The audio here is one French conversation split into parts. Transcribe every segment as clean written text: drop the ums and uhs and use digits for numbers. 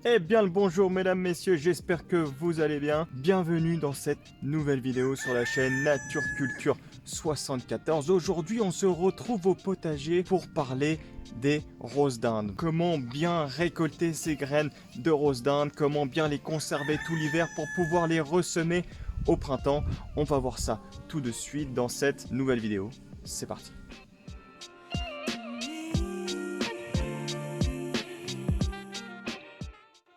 Eh bien le bonjour mesdames, messieurs, j'espère que vous allez bien. Bienvenue dans cette nouvelle vidéo sur la chaîne Nature Culture 74. Aujourd'hui on se retrouve au potager pour parler des roses d'Inde. Comment bien récolter ces graines de roses d'Inde, comment bien les conserver tout l'hiver pour pouvoir les ressemer au printemps. On va voir ça tout de suite dans cette nouvelle vidéo. C'est parti.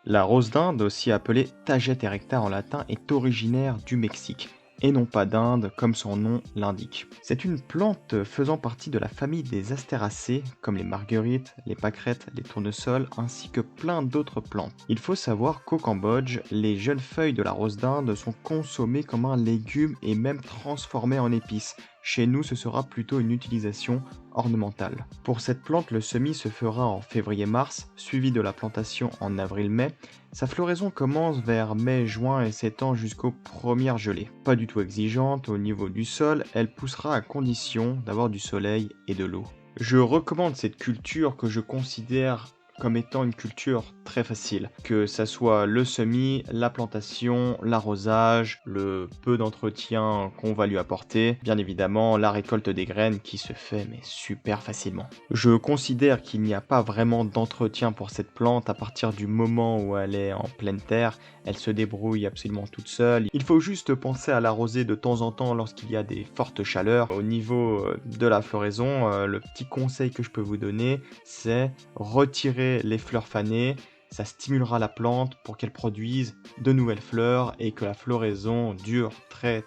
La rose d'Inde, aussi appelée Tagetes erecta en latin, est originaire du Mexique, et non pas d'Inde comme son nom l'indique. C'est une plante faisant partie de la famille des astéracées, comme les marguerites, les pâquerettes, les tournesols, ainsi que plein d'autres plantes. Il faut savoir qu'au Cambodge, les jeunes feuilles de la rose d'Inde sont consommées comme un légume et même transformées en épices. Chez nous, ce sera plutôt une utilisation ornementale. Pour cette plante, le semis se fera en février-mars, suivi de la plantation en avril-mai. Sa floraison commence vers mai-juin et s'étend jusqu'aux premières gelées. Pas du tout exigeante au niveau du sol, elle poussera à condition d'avoir du soleil et de l'eau. Je recommande cette culture que je considère comme étant une culture très facile. Que ça soit le semis, la plantation, l'arrosage, le peu d'entretien qu'on va lui apporter, bien évidemment la récolte des graines qui se fait mais super facilement. Je considère qu'il n'y a pas vraiment d'entretien pour cette plante à partir du moment où elle est en pleine terre, elle se débrouille absolument toute seule. Il faut juste penser à l'arroser de temps en temps lorsqu'il y a des fortes chaleurs. Au niveau de la floraison, le petit conseil que je peux vous donner, c'est retirer les fleurs fanées, ça stimulera la plante pour qu'elle produise de nouvelles fleurs et que la floraison dure très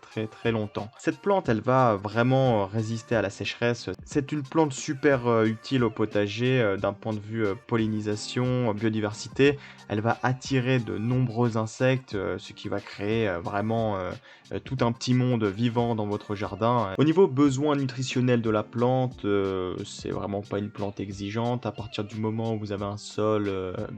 longtemps. Cette plante, elle va vraiment résister à la sécheresse. C'est une plante super utile au potager d'un point de vue pollinisation, biodiversité. Elle va attirer de nombreux insectes, ce qui va créer vraiment tout un petit monde vivant dans votre jardin. Au niveau besoins nutritionnels de la plante, c'est vraiment pas une plante exigeante. À partir du moment où vous avez un sol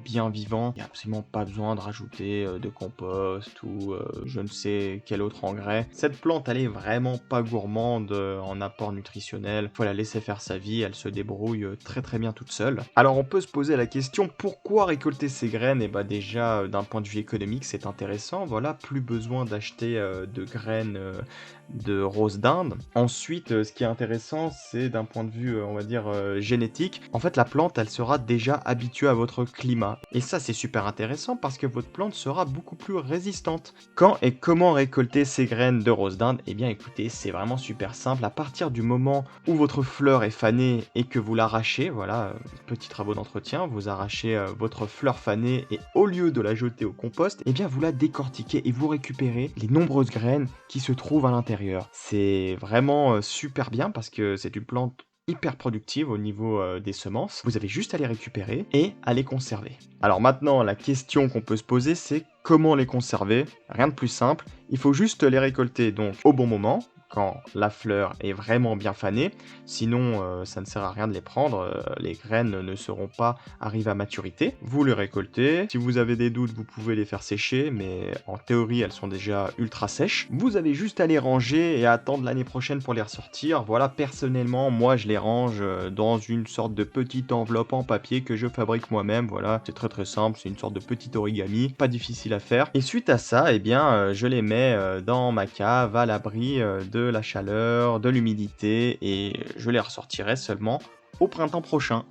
bien vivant, il n'y a absolument pas besoin de rajouter de compost ou je ne sais quel autre engrais. Cette plante, elle est vraiment pas gourmande en apport nutritionnel. Faut la laisser faire sa vie, elle se débrouille très bien toute seule. Alors on peut se poser la question, pourquoi récolter ces graines? Et bah déjà, d'un point de vue économique, c'est intéressant. Voilà, plus besoin d'acheter de graines de rose d'Inde. Ensuite, ce qui est intéressant, c'est d'un point de vue, on va dire, génétique. En fait, la plante, elle sera déjà habituée à votre climat. Et ça, c'est super intéressant parce que votre plante sera beaucoup plus résistante. Quand et comment récolter ces graines de rose d'Inde? Eh bien, écoutez, c'est vraiment super simple. À partir du moment où votre fleur est fanée et que vous l'arrachez, voilà, petits travaux d'entretien, vous arrachez votre fleur fanée et au lieu de la jeter au compost, eh bien, vous la décortiquez et vous récupérez les nombreuses graines qui se trouvent à l'intérieur. C'est vraiment super bien parce que c'est une plante hyper productive au niveau des semences. Vous avez juste à les récupérer et à les conserver. Alors maintenant, la question qu'on peut se poser, c'est comment les conserver? Rien de plus simple, il faut juste les récolter donc au bon moment, quand la fleur est vraiment bien fanée, sinon ça ne sert à rien de les prendre, les graines ne seront pas arrivées à maturité. Vous les récoltez, si vous avez des doutes, vous pouvez les faire sécher, mais en théorie, elles sont déjà ultra sèches. Vous avez juste à les ranger et à attendre l'année prochaine pour les ressortir. Voilà, personnellement, moi je les range dans une sorte de petite enveloppe en papier que je fabrique moi-même. Voilà, c'est très simple, c'est une sorte de petit origami, pas difficile à faire. Et suite à ça, eh bien, je les mets dans ma cave à l'abri de la chaleur, de l'humidité et je les ressortirai seulement au printemps prochain.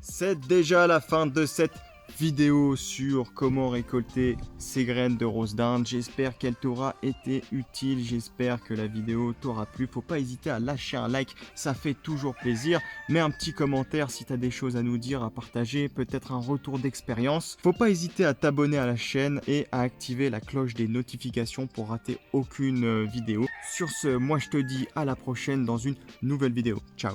C'est déjà la fin de cette vidéo sur comment récolter ces graines de rose d'Inde. J'espère qu'elle t'aura été utile, j'espère que la vidéo t'aura plu. Faut pas hésiter à lâcher un like, ça fait toujours plaisir. Mets un petit commentaire si tu as des choses à nous dire, à partager, peut-être un retour d'expérience. Faut pas hésiter à t'abonner à la chaîne et à activer la cloche des notifications pour rater aucune vidéo. Sur ce, moi je te dis à la prochaine dans une nouvelle vidéo. Ciao.